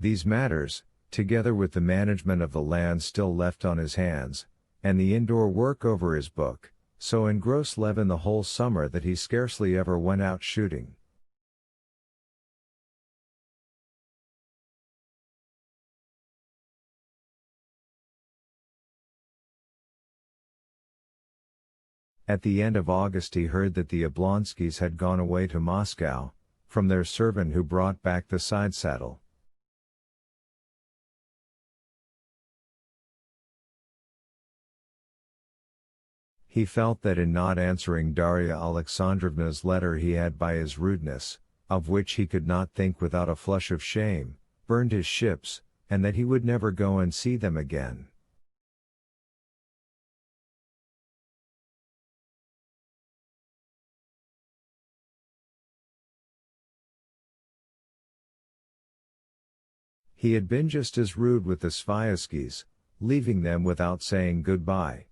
These matters, together with the management of the land still left on his hands, and the indoor work over his book, so engrossed Levin the whole summer that he scarcely ever went out shooting. At the end of August he heard that the Oblonskys had gone away to Moscow, from their servant who brought back the side saddle. He felt that in not answering Darya Alexandrovna's letter he had by his rudeness, of which he could not think without a flush of shame, burned his ships, and that he would never go and see them again. He had been just as rude with the Sviazhskys, leaving them without saying goodbye.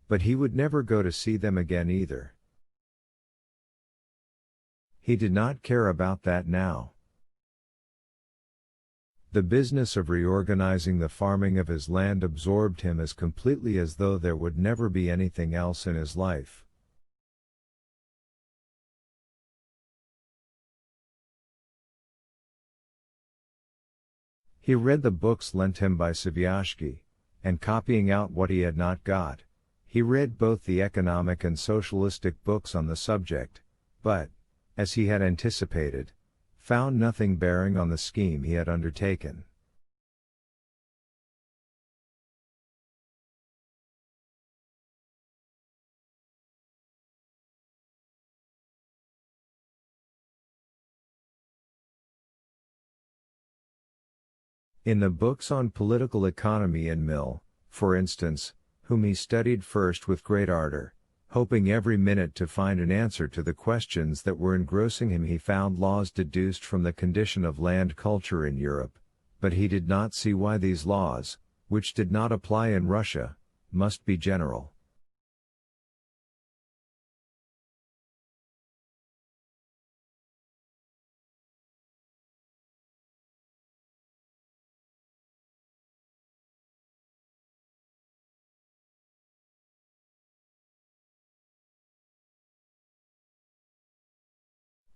But he would never go to see them again either. He did not care about that now. The business of reorganizing the farming of his land absorbed him as completely as though there would never be anything else in his life. He read the books lent him by Sviazhsky, and copying out what he had not got, he read both the economic and socialistic books on the subject, but, as he had anticipated, found nothing bearing on the scheme he had undertaken. In the books on political economy and Mill, for instance, whom he studied first with great ardor, hoping every minute to find an answer to the questions that were engrossing him, he found laws deduced from the condition of land culture in Europe, but he did not see why these laws, which did not apply in Russia, must be general.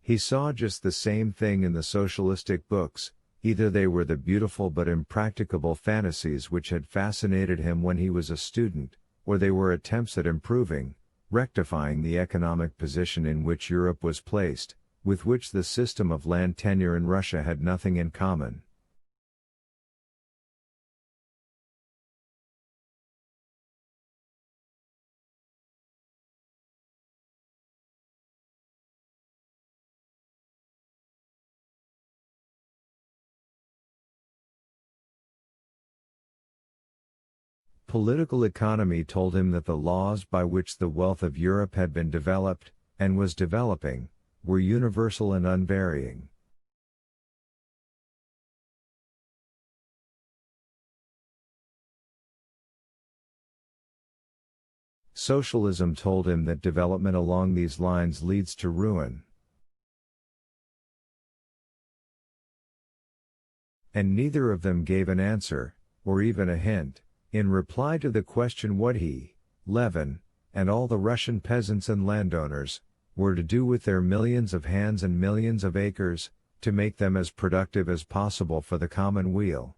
He saw just the same thing in the socialistic books, either they were the beautiful but impracticable fantasies which had fascinated him when he was a student, or they were attempts at improving, rectifying the economic position in which Europe was placed, with which the system of land tenure in Russia had nothing in common. Political economy told him that the laws by which the wealth of Europe had been developed, and was developing, were universal and unvarying. Socialism told him that development along these lines leads to ruin. And neither of them gave an answer, or even a hint, in reply to the question what he, Levin, and all the Russian peasants and landowners, were to do with their millions of hands and millions of acres, to make them as productive as possible for the common weal.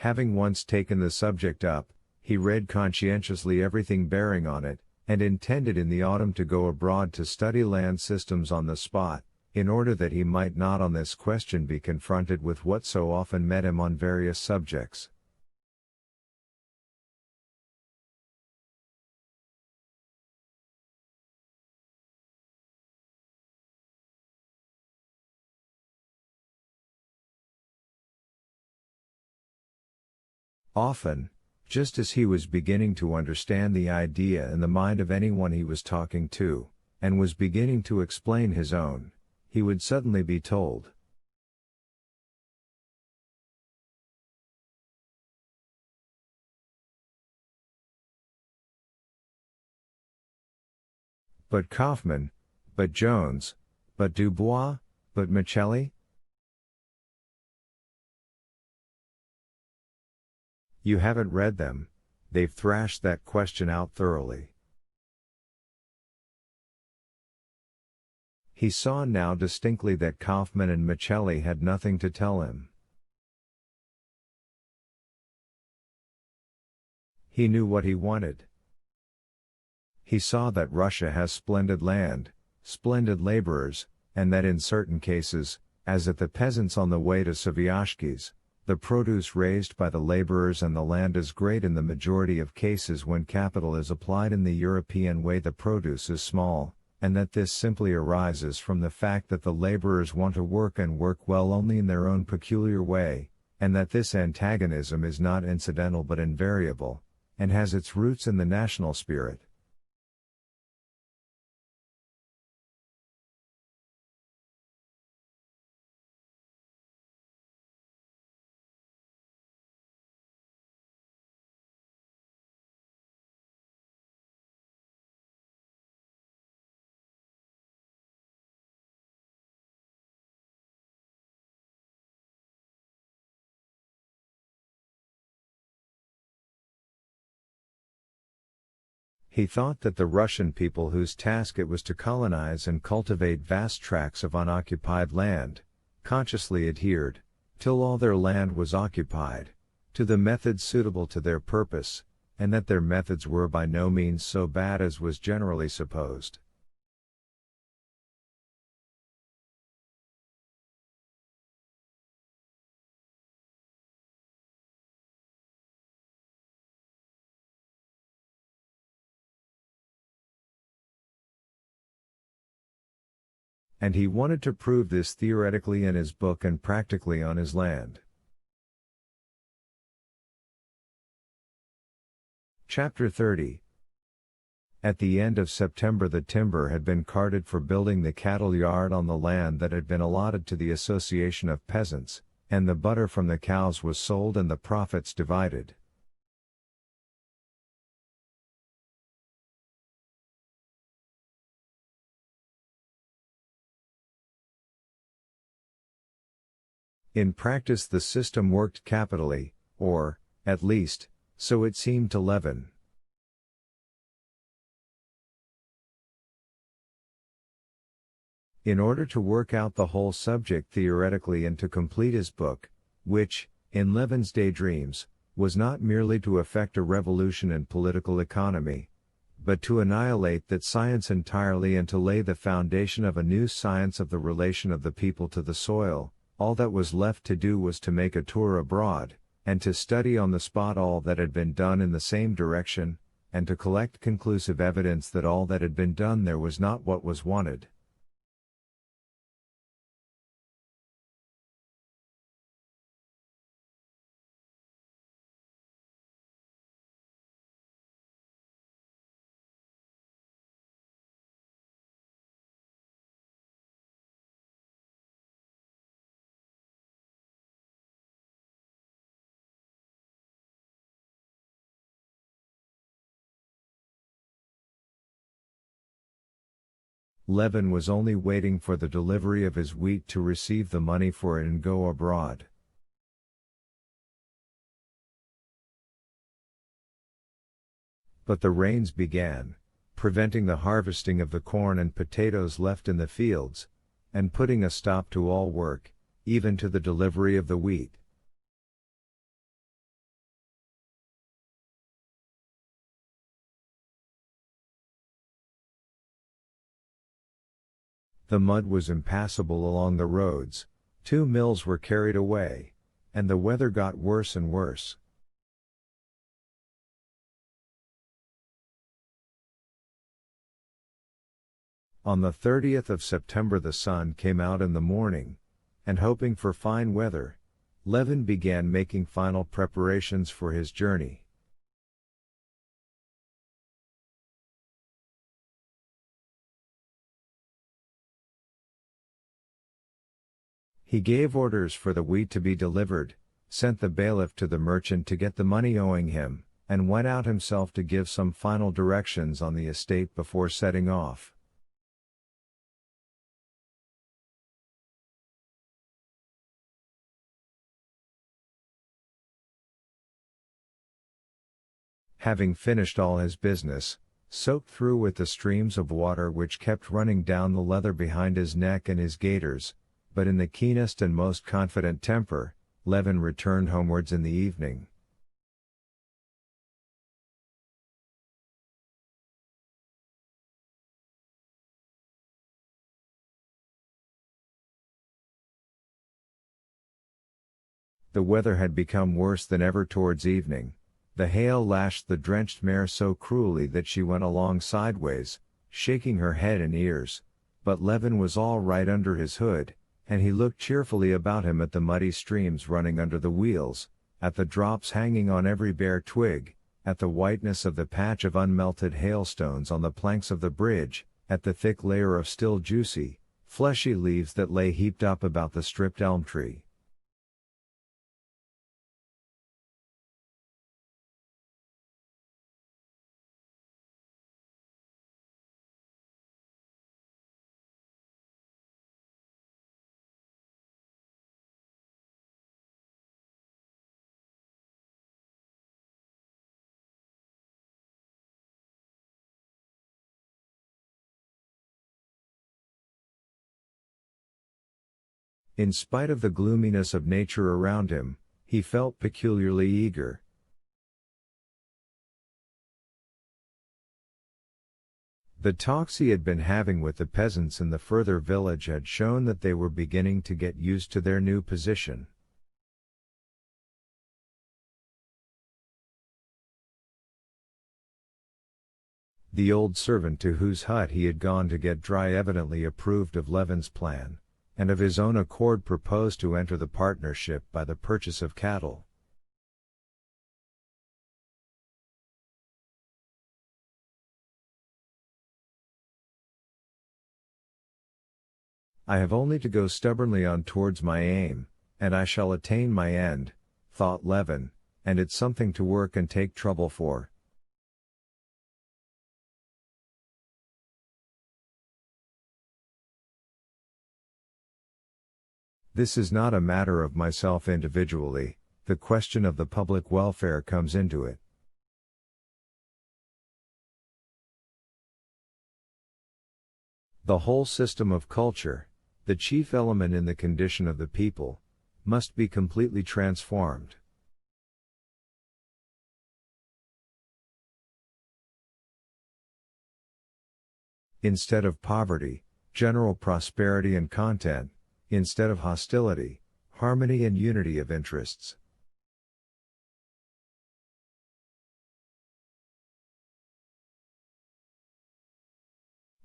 Having once taken the subject up, he read conscientiously everything bearing on it, and intended in the autumn to go abroad to study land systems on the spot, in order that he might not on this question be confronted with what so often met him on various subjects. Often, just as he was beginning to understand the idea in the mind of anyone he was talking to, and was beginning to explain his own, he would suddenly be told, "But Kaufman, but Jones, but Dubois, but Michelli? You haven't read them, they've thrashed that question out thoroughly." He saw now distinctly that Kaufman and Michelli had nothing to tell him. He knew what he wanted. He saw that Russia has splendid land, splendid laborers, and that in certain cases, as at the peasants on the way to Sovietskis, the produce raised by the laborers and the land is great. In the majority of cases when capital is applied in the European way, the produce is small, and that this simply arises from the fact that the laborers want to work and work well only in their own peculiar way, and that this antagonism is not incidental but invariable, and has its roots in the national spirit. He thought that the Russian people whose task it was to colonize and cultivate vast tracts of unoccupied land, consciously adhered, till all their land was occupied, to the methods suitable to their purpose, and that their methods were by no means so bad as was generally supposed. And he wanted to prove this theoretically in his book and practically on his land. Chapter 30. At the end of September the timber had been carted for building the cattle yard on the land that had been allotted to the Association of Peasants, and the butter from the cows was sold and the profits divided. In practice the system worked capitally, or, at least, so it seemed to Levin. In order to work out the whole subject theoretically and to complete his book, which, in Levin's daydreams, was not merely to effect a revolution in political economy, but to annihilate that science entirely and to lay the foundation of a new science of the relation of the people to the soil, all that was left to do was to make a tour abroad, and to study on the spot all that had been done in the same direction, and to collect conclusive evidence that all that had been done there was not what was wanted. Levin was only waiting for the delivery of his wheat to receive the money for it and go abroad. But the rains began, preventing the harvesting of the corn and potatoes left in the fields, and putting a stop to all work, even to the delivery of the wheat. The mud was impassable along the roads, 2 mills were carried away, and the weather got worse and worse. On the 30th of September the sun came out in the morning, and hoping for fine weather, Levin began making final preparations for his journey. He gave orders for the wheat to be delivered, sent the bailiff to the merchant to get the money owing him, and went out himself to give some final directions on the estate before setting off. Having finished all his business, soaked through with the streams of water which kept running down the leather behind his neck and his gaiters, but in the keenest and most confident temper, Levin returned homewards in the evening. The weather had become worse than ever towards evening. The hail lashed the drenched mare so cruelly that she went along sideways, shaking her head and ears, but Levin was all right under his hood, and he looked cheerfully about him at the muddy streams running under the wheels, at the drops hanging on every bare twig, at the whiteness of the patch of unmelted hailstones on the planks of the bridge, at the thick layer of still juicy, fleshy leaves that lay heaped up about the stripped elm tree. In spite of the gloominess of nature around him, he felt peculiarly eager. The talks he had been having with the peasants in the further village had shown that they were beginning to get used to their new position. The old servant to whose hut he had gone to get dry evidently approved of Levin's plan, and of his own accord proposed to enter the partnership by the purchase of cattle. I have only to go stubbornly on towards my aim, and I shall attain my end, thought Levin, and it's something to work and take trouble for. This is not a matter of myself individually, the question of the public welfare comes into it. The whole system of culture, the chief element in the condition of the people, must be completely transformed. Instead of poverty, general prosperity and content; instead of hostility, harmony and unity of interests.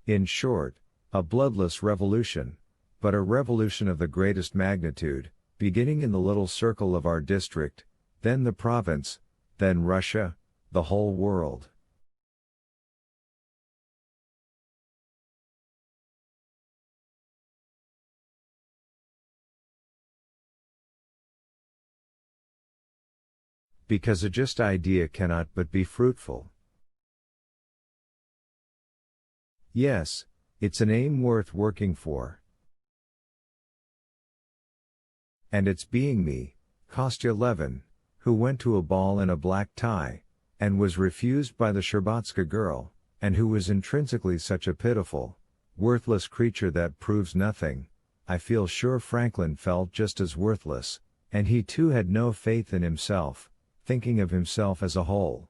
In short, a bloodless revolution, but a revolution of the greatest magnitude, beginning in the little circle of our district, then the province, then Russia, the whole world. Because a just idea cannot but be fruitful. Yes, it's an aim worth working for. And it's being me, Kostya Levin, who went to a ball in a black tie, and was refused by the Sherbatska girl, and who was intrinsically such a pitiful, worthless creature that proves nothing. I feel sure Franklin felt just as worthless, and he too had no faith in himself, thinking of himself as a whole.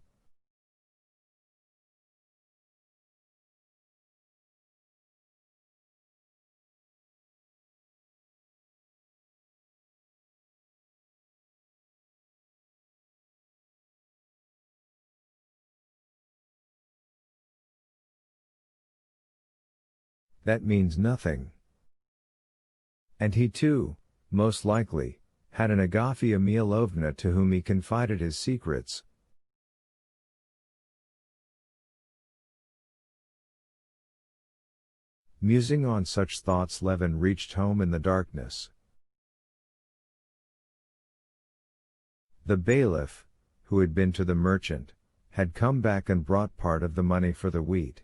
That means nothing. And he too, most likely, had an Agafia Mihalovna to whom he confided his secrets. Musing on such thoughts, Levin reached home in the darkness. The bailiff, who had been to the merchant, had come back and brought part of the money for the wheat.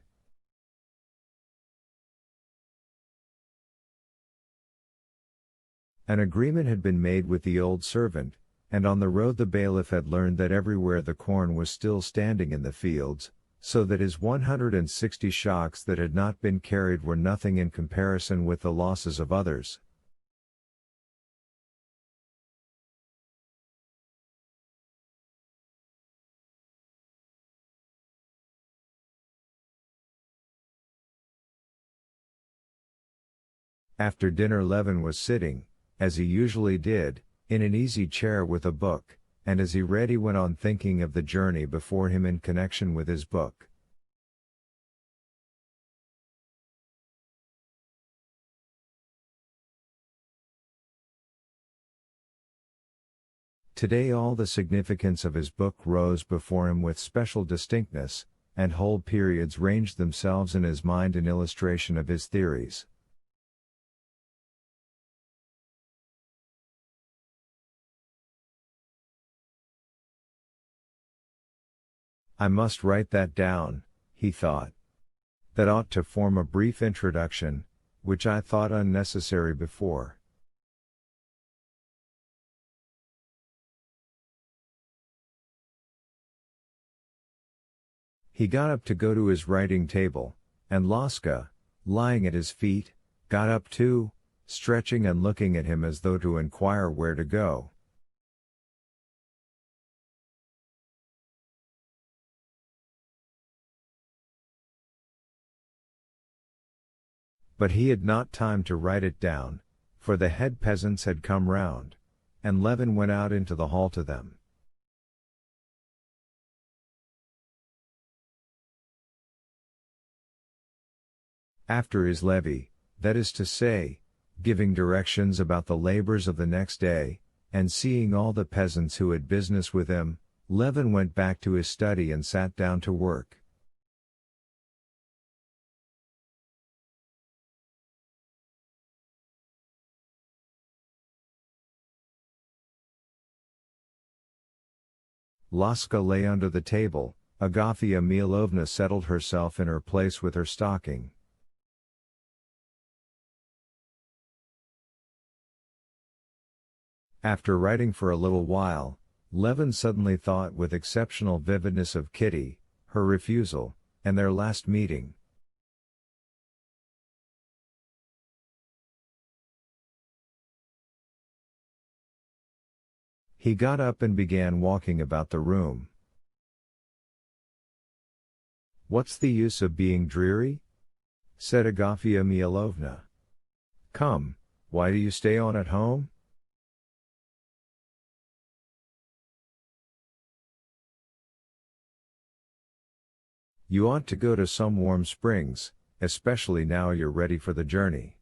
An agreement had been made with the old servant, and on the road the bailiff had learned that everywhere the corn was still standing in the fields, so that his 160 shocks that had not been carried were nothing in comparison with the losses of others. After dinner Levin was sitting, as he usually did, in an easy chair with a book, and as he read he went on thinking of the journey before him in connection with his book. Today all the significance of his book rose before him with special distinctness, and whole periods ranged themselves in his mind in illustration of his theories. I must write that down, he thought. That ought to form a brief introduction, which I thought unnecessary before. He got up to go to his writing table, and Laska, lying at his feet, got up too, stretching and looking at him as though to inquire where to go. But he had not time to write it down, for the head peasants had come round, and Levin went out into the hall to them. After his levy, that is to say, giving directions about the labors of the next day, and seeing all the peasants who had business with him, Levin went back to his study and sat down to work. Laska lay under the table, Agafia Mihalovna settled herself in her place with her stocking. After writing for a little while, Levin suddenly thought with exceptional vividness of Kitty, her refusal, and their last meeting. He got up and began walking about the room. "What's the use of being dreary?" said Agafia Mihalovna. "Come, why do you stay on at home?" "You ought to go to some warm springs, especially now you're ready for the journey."